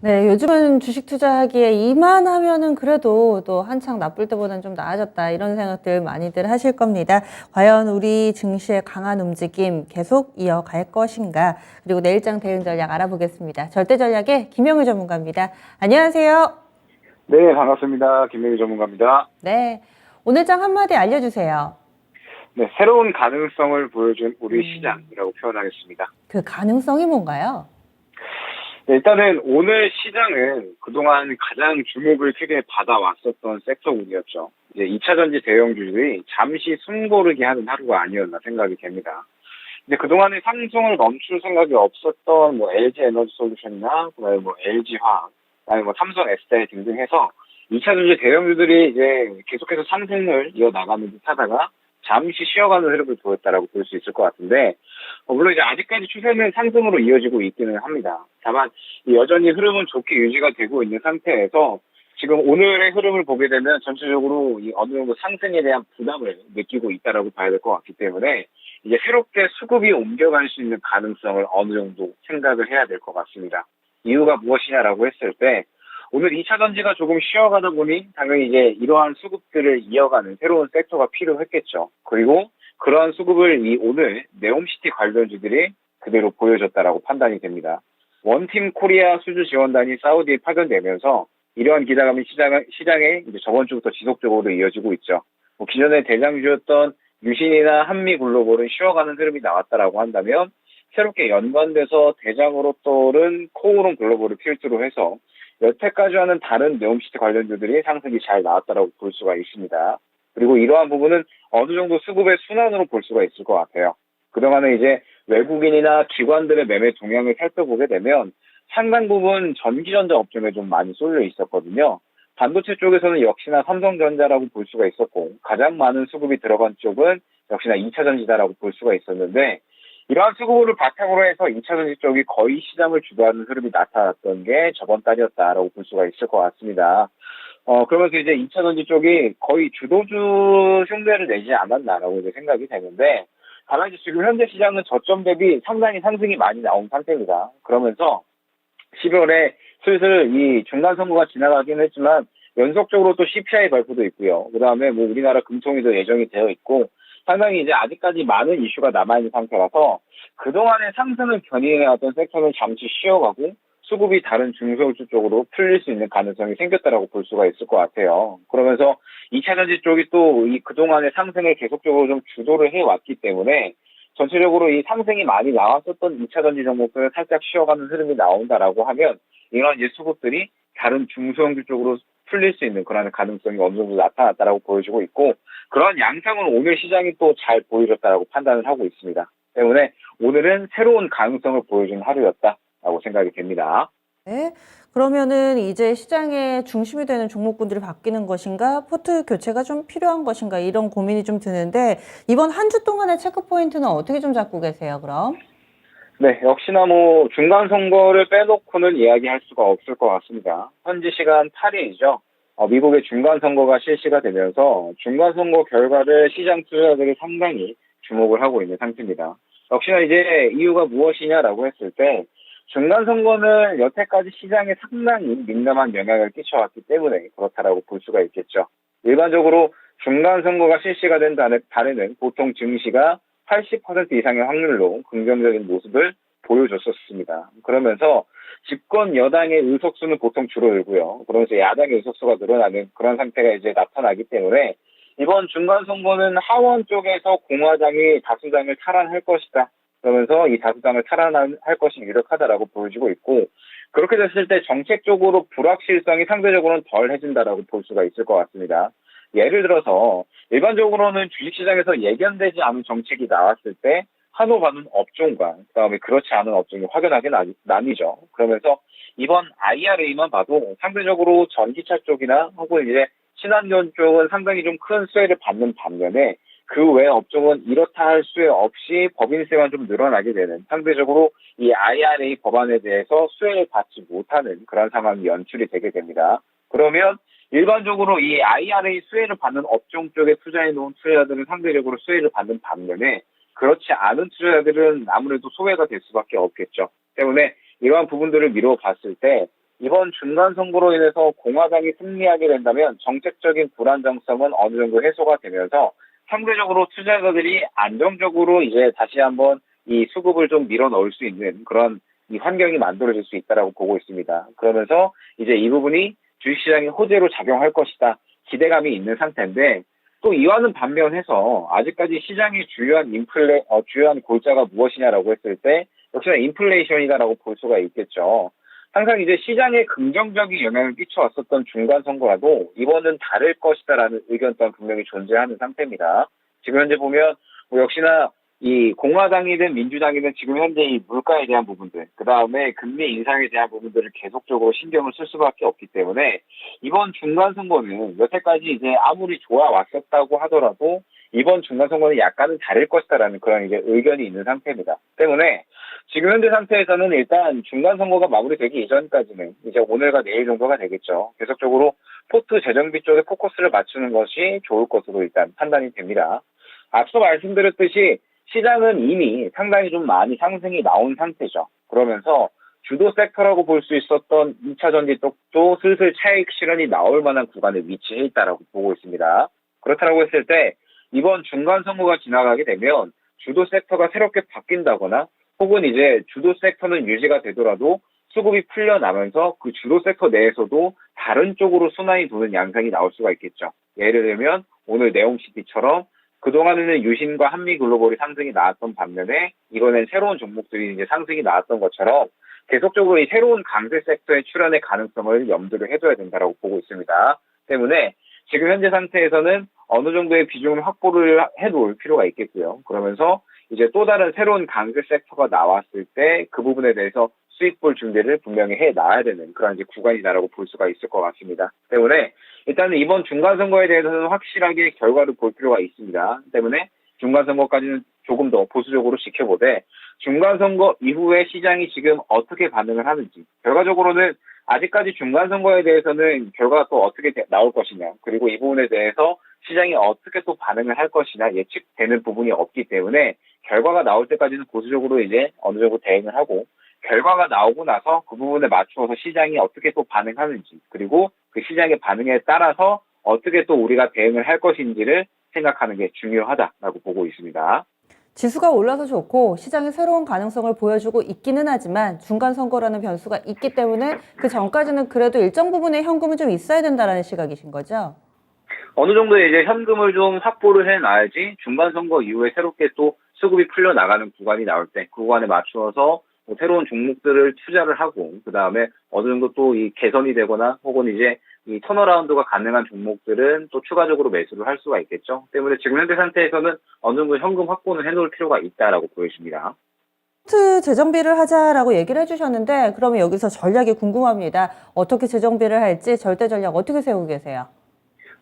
네, 요즘은 주식 투자하기에 이만하면은 그래도 또 한창 나쁠 때보다는 좀 나아졌다 이런 생각들 많이들 하실 겁니다. 과연 우리 증시의 강한 움직임 계속 이어갈 것인가? 그리고 내일장 대응 전략 알아보겠습니다. 절대 전략의 김영우 전문가입니다. 안녕하세요. 네, 반갑습니다. 김명희 전문가입니다. 네, 오늘 장 한마디 알려주세요. 네, 새로운 가능성을 보여준 우리 시장이라고 표현하겠습니다. 그 가능성이 뭔가요? 네, 일단은 오늘 시장은 그동안 가장 주목을 크게 받아왔었던 섹터군이었죠. 이제 2차 전지 대형주들이 잠시 숨 고르게 하는 하루가 아니었나 생각이 됩니다. 근데 그동안의 상승을 멈출 생각이 없었던 뭐 LG 에너지 솔루션이나 그다음에 뭐 LG 화학, 그다음에 뭐 삼성 SDI 등등 해서 2차 전지 대형주들이 이제 계속해서 상승을 이어나가는 듯 하다가 잠시 쉬어가는 흐름을 보였다라고 볼 수 있을 것 같은데, 물론 이제 아직까지 추세는 상승으로 이어지고 있기는 합니다. 다만 여전히 흐름은 좋게 유지가 되고 있는 상태에서 지금 오늘의 흐름을 보게 되면 전체적으로 이 어느 정도 상승에 대한 부담을 느끼고 있다라고 봐야 될 것 같기 때문에 이제 새롭게 수급이 옮겨갈 수 있는 가능성을 어느 정도 생각을 해야 될 것 같습니다. 이유가 무엇이냐라고 했을 때 오늘 2차 전지가 조금 쉬어가다 보니 당연히 이제 이러한 수급들을 이어가는 새로운 섹터가 필요했겠죠. 그리고 그러한 수급을 이 오늘 네옴시티 관련주들이 그대로 보여줬다라고 판단이 됩니다. 원팀 코리아 수주 지원단이 사우디에 파견되면서 이러한 기대감이 시장에 이제 저번 주부터 지속적으로 이어지고 있죠. 뭐 기존의 대장주였던 유신이나 한미글로벌은 쉬어가는 흐름이 나왔다라고 한다면 새롭게 연관돼서 대장으로 떠오른 코오롱 글로벌을 필두로 해서 여태까지와는 다른 네옴시티 관련주들이 상승이 잘 나왔다라고 볼 수가 있습니다. 그리고 이러한 부분은 어느 정도 수급의 순환으로 볼 수가 있을 것 같아요. 그동안은 이제 외국인이나 기관들의 매매 동향을 살펴보게 되면 상당 부분 전기전자 업종에 좀 많이 쏠려 있었거든요. 반도체 쪽에서는 역시나 삼성전자라고 볼 수가 있었고 가장 많은 수급이 들어간 쪽은 역시나 2차전지다라고 볼 수가 있었는데 이러한 수급을 바탕으로 해서 2차전지 쪽이 거의 시장을 주도하는 흐름이 나타났던 게 저번 달이었다라고 볼 수가 있을 것 같습니다. 그러면서 이제 2차전지 쪽이 거의 주도주 흉내를 내지 않았나라고 이제 생각이 되는데 다만 이제 지금 현재 시장은 저점 대비 상당히 상승이 많이 나온 상태입니다. 그러면서 12월에 슬슬 이 중간 선거가 지나가긴 했지만 연속적으로 또 CPI 발표도 있고요. 그 다음에 뭐 우리나라 금통위도 예정이 되어 있고 상당히 이제 아직까지 많은 이슈가 남아있는 상태라서 그동안의 상승을 견인해왔던 섹터는 잠시 쉬어가고 수급이 다른 중소주 쪽으로 풀릴 수 있는 가능성이 생겼다라고 볼 수가 있을 것 같아요. 그러면서 2차전지 쪽이 또 이 그동안의 상승을 계속적으로 좀 주도를 해왔기 때문에 전체적으로 이 상승이 많이 나왔었던 2차전지 종목들은 살짝 쉬어가는 흐름이 나온다라고 하면 이런 이제 수급들이 다른 중소형주 쪽으로 풀릴 수 있는 그런 가능성이 어느 정도 나타났다라고 보여주고 있고 그런 양상을 오늘 시장이 또 잘 보여줬다라고 판단을 하고 있습니다. 때문에 오늘은 새로운 가능성을 보여준 하루였다라고 생각이 됩니다. 네. 그러면은 이제 시장의 중심이 되는 종목군들이 바뀌는 것인가, 포트 교체가 좀 필요한 것인가, 이런 고민이 좀 드는데, 이번 한 주 동안의 체크 포인트는 어떻게 좀 잡고 계세요, 그럼? 네, 역시나 뭐 중간 선거를 빼놓고는 이야기할 수가 없을 것 같습니다. 현지 시간 8일이죠. 미국의 중간 선거가 실시가 되면서 중간 선거 결과를 시장 투자자들이 상당히 주목을 하고 있는 상태입니다. 역시나 이제 이유가 무엇이냐라고 했을 때 중간 선거는 여태까지 시장에 상당히 민감한 영향을 끼쳐왔기 때문에 그렇다라고 볼 수가 있겠죠. 일반적으로 중간 선거가 실시가 된 달에는 보통 증시가 80% 이상의 확률로 긍정적인 모습을 보여줬었습니다. 그러면서 집권 여당의 의석수는 보통 줄어들고요. 그러면서 야당의 의석수가 늘어나는 그런 상태가 이제 나타나기 때문에 이번 중간 선거는 하원 쪽에서 공화당이 다수당을 탈환할 것이다. 그러면서 이 다수당을 탈환할 것이 유력하다라고 보여지고 있고 그렇게 됐을 때 정책적으로 불확실성이 상대적으로는 덜해진다라고 볼 수가 있을 것 같습니다. 예를 들어서 일반적으로는 주식시장에서 예견되지 않은 정책이 나왔을 때 환호받는 업종과 그다음에 그렇지 않은 업종이 확연하게 나뉘죠. 그러면서 이번 IRA만 봐도 상대적으로 전기차 쪽이나 혹은 이제 친환경 쪽은 상당히 좀 큰 수혜를 받는 반면에 그 외 업종은 이렇다 할 수혜 없이 법인세만 좀 늘어나게 되는 상대적으로 이 IRA 법안에 대해서 수혜를 받지 못하는 그런 상황이 연출이 되게 됩니다. 그러면 일반적으로 이 IRA 수혜를 받는 업종 쪽에 투자해 놓은 투자자들은 상대적으로 수혜를 받는 반면에 그렇지 않은 투자자들은 아무래도 소외가 될 수밖에 없겠죠. 때문에 이러한 부분들을 미뤄 봤을 때 이번 중간 선거로 인해서 공화당이 승리하게 된다면 정책적인 불안정성은 어느 정도 해소가 되면서 상대적으로 투자자들이 안정적으로 이제 다시 한번 이 수급을 좀 밀어 넣을 수 있는 그런 이 환경이 만들어질 수 있다라고 보고 있습니다. 그러면서 이제 이 부분이 주식시장의 호재로 작용할 것이다. 기대감이 있는 상태인데 또 이와는 반면해서 아직까지 시장의 주요한 골자가 무엇이냐라고 했을 때 역시나 인플레이션이다라고 볼 수가 있겠죠. 항상 이제 시장에 긍정적인 영향을 끼쳐왔었던 중간 선거라도 이번은 다를 것이다라는 의견 또한 분명히 존재하는 상태입니다. 지금 현재 보면 뭐 역시나 이 공화당이든 민주당이든 지금 현재 이 물가에 대한 부분들, 그 다음에 금리 인상에 대한 부분들을 계속적으로 신경을 쓸 수밖에 없기 때문에 이번 중간 선거는 여태까지 이제 아무리 좋아 왔었다고 하더라도 이번 중간 선거는 약간은 다를 것이다라는 그런 이제 의견이 있는 상태입니다. 때문에 지금 현재 상태에서는 일단 중간 선거가 마무리되기 이전까지는 이제 오늘과 내일 정도가 되겠죠. 계속적으로 포트 재정비 쪽에 포커스를 맞추는 것이 좋을 것으로 일단 판단이 됩니다. 앞서 말씀드렸듯이 시장은 이미 상당히 좀 많이 상승이 나온 상태죠. 그러면서 주도 섹터라고 볼 수 있었던 2차 전지 쪽도 슬슬 차익 실현이 나올 만한 구간에 위치해 있다라고 보고 있습니다. 그렇다고 했을 때 이번 중간 선거가 지나가게 되면 주도 섹터가 새롭게 바뀐다거나 혹은 이제 주도 섹터는 유지가 되더라도 수급이 풀려나면서 그 주도 섹터 내에서도 다른 쪽으로 순환이 도는 양상이 나올 수가 있겠죠. 예를 들면 오늘 네옴시티처럼 그동안에는 유신과 한미글로벌이 상승이 나왔던 반면에 이번엔 새로운 종목들이 이제 상승이 나왔던 것처럼 계속적으로 이 새로운 강세 섹터의 출현의 가능성을 염두를 해둬야 된다고 보고 있습니다. 때문에 지금 현재 상태에서는 어느 정도의 비중을 확보를 해놓을 필요가 있겠고요. 그러면서 이제 또 다른 새로운 강세 섹터가 나왔을 때 그 부분에 대해서 수익 볼 준비를 분명히 해 놔야 되는 그런 이제 구간이다라고 볼 수가 있을 것 같습니다. 때문에 일단은 이번 중간 선거에 대해서는 확실하게 결과를 볼 필요가 있습니다. 때문에 중간 선거까지는 조금 더 보수적으로 지켜보되 중간 선거 이후에 시장이 지금 어떻게 반응을 하는지 결과적으로는 아직까지 중간 선거에 대해서는 결과가 또 어떻게 나올 것이냐 그리고 이 부분에 대해서 시장이 어떻게 또 반응을 할 것이냐 예측되는 부분이 없기 때문에 결과가 나올 때까지는 보수적으로 이제 어느 정도 대응을 하고 결과가 나오고 나서 그 부분에 맞추어서 시장이 어떻게 또 반응하는지 그리고 그 시장의 반응에 따라서 어떻게 또 우리가 대응을 할 것인지를 생각하는 게 중요하다라고 보고 있습니다. 지수가 올라서 좋고 시장이 새로운 가능성을 보여주고 있기는 하지만 중간 선거라는 변수가 있기 때문에 그 전까지는 그래도 일정 부분의 현금은 좀 있어야 된다라는 시각이신 거죠? 어느 정도 이제 현금을 좀 확보를 해놔야지 중간 선거 이후에 새롭게 또 수급이 풀려 나가는 구간이 나올 때 그 구간에 맞추어서 뭐 새로운 종목들을 투자를 하고 그 다음에 어느 정도 또 이 개선이 되거나 혹은 이제 이 턴어라운드가 가능한 종목들은 또 추가적으로 매수를 할 수가 있겠죠. 때문에 지금 현재 상태에서는 어느 정도 현금 확보는 해놓을 필요가 있다라고 보여집니다. 포트 재정비를 하자라고 얘기를 해주셨는데 그러면 여기서 전략이 궁금합니다. 어떻게 재정비를 할지 절대 전략 어떻게 세우고 계세요?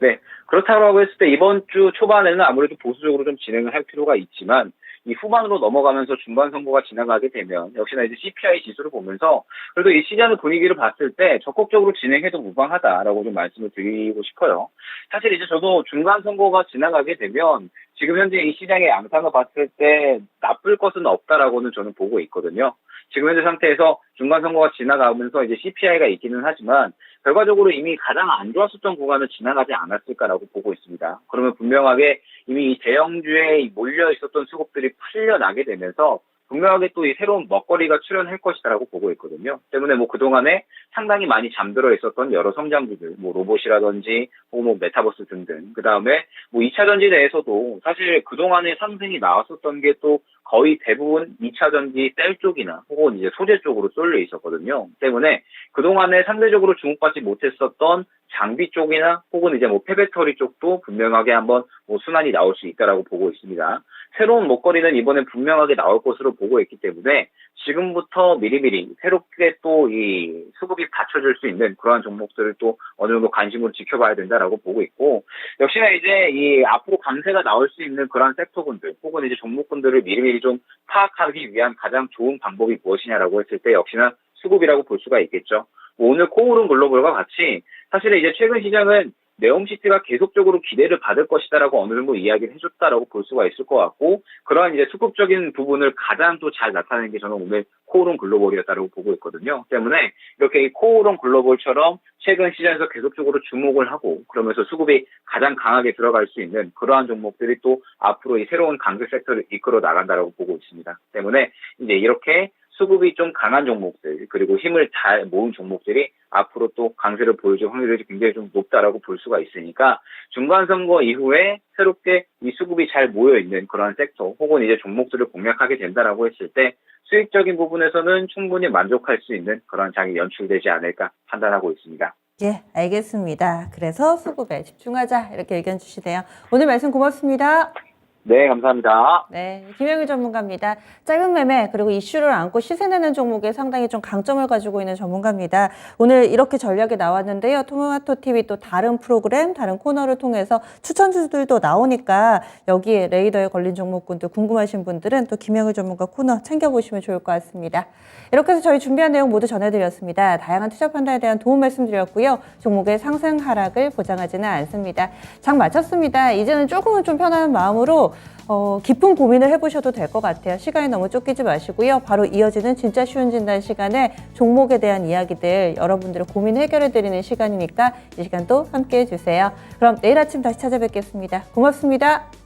네, 그렇다고 했을 때 이번 주 초반에는 아무래도 보수적으로 좀 진행을 할 필요가 있지만 이 후반으로 넘어가면서 중간 선거가 지나가게 되면 역시나 이제 CPI 지수를 보면서 그래도 이 시장의 분위기를 봤을 때 적극적으로 진행해도 무방하다라고 좀 말씀을 드리고 싶어요. 사실 이제 저도 중간 선거가 지나가게 되면 지금 현재 이 시장의 양상을 봤을 때 나쁠 것은 없다라고는 저는 보고 있거든요. 지금 현재 상태에서 중간 선거가 지나가면서 이제 CPI가 있기는 하지만 결과적으로 이미 가장 안 좋았었던 구간을 지나가지 않았을까라고 보고 있습니다. 그러면 분명하게 이미 이 대형주에 몰려 있었던 수급들이 풀려나게 되면서 분명하게 또 이 새로운 먹거리가 출현할 것이다라고 보고 있거든요. 때문에 뭐 그동안에 상당히 많이 잠들어 있었던 여러 성장주들, 뭐 로봇이라든지 혹은 뭐 메타버스 등등. 그 다음에 뭐 2차 전지 내에서도 사실 그동안에 상승이 나왔었던 게 또 거의 대부분 2차 전지 셀 쪽이나 혹은 이제 소재 쪽으로 쏠려 있었거든요. 때문에 그동안에 상대적으로 주목받지 못했었던 장비 쪽이나 혹은 이제 뭐 폐배터리 쪽도 분명하게 한번 뭐 순환이 나올 수 있다라고 보고 있습니다. 새로운 먹거리는 이번에 분명하게 나올 것으로 보고 있기 때문에 지금부터 미리미리 새롭게 또 이 수급이 받쳐줄 수 있는 그러한 종목들을 또 어느 정도 관심으로 지켜봐야 된다라고 보고 있고 역시나 이제 이 앞으로 강세가 나올 수 있는 그러한 섹터군들 혹은 이제 종목군들을 미리미리 좀 파악하기 위한 가장 좋은 방법이 무엇이냐라고 했을 때 역시나 수급이라고 볼 수가 있겠죠. 뭐 오늘 코오른 글로벌과 같이 사실은 이제 최근 시장은 네옴시티가 계속적으로 기대를 받을 것이다라고 어느 정도 이야기를 해줬다라고 볼 수가 있을 것 같고, 그러한 이제 수급적인 부분을 가장 또 잘 나타낸 게 저는 오늘 코오롱 글로벌이었다고 보고 있거든요. 때문에 이렇게 이 코오롱 글로벌처럼 최근 시장에서 계속적으로 주목을 하고 그러면서 수급이 가장 강하게 들어갈 수 있는 그러한 종목들이 또 앞으로 이 새로운 강세 섹터를 이끌어 나간다라고 보고 있습니다. 때문에 이제 이렇게 수급이 좀 강한 종목들 그리고 힘을 잘 모은 종목들이 앞으로 또 강세를 보여줄 확률이 굉장히 좀 높다라고 볼 수가 있으니까 중간선거 이후에 새롭게 이 수급이 잘 모여 있는 그런 섹터 혹은 이제 종목들을 공략하게 된다라고 했을 때 수익적인 부분에서는 충분히 만족할 수 있는 그런 장이 연출되지 않을까 판단하고 있습니다. 예, 알겠습니다. 그래서 수급에 집중하자 이렇게 의견 주시네요. 오늘 말씀 고맙습니다. 네, 감사합니다. 네, 김영일 전문가입니다. 짧은 매매 그리고 이슈를 안고 시세내는 종목에 상당히 좀 강점을 가지고 있는 전문가입니다. 오늘 이렇게 전략이 나왔는데요. 토마토 TV 또 다른 프로그램, 다른 코너를 통해서 추천주들도 나오니까 여기에 레이더에 걸린 종목군들 궁금하신 분들은 또 김영일 전문가 코너 챙겨보시면 좋을 것 같습니다. 이렇게 해서 저희 준비한 내용 모두 전해드렸습니다. 다양한 투자 판단에 대한 도움 말씀드렸고요. 종목의 상승 하락을 보장하지는 않습니다. 장 마쳤습니다. 이제는 조금은 좀 편안한 마음으로 깊은 고민을 해보셔도 될 것 같아요. 시간이 너무 쫓기지 마시고요. 바로 이어지는 진짜 쉬운 진단 시간에 종목에 대한 이야기들 여러분들의 고민 해결해드리는 시간이니까 이 시간도 함께해 주세요. 그럼 내일 아침 다시 찾아뵙겠습니다. 고맙습니다.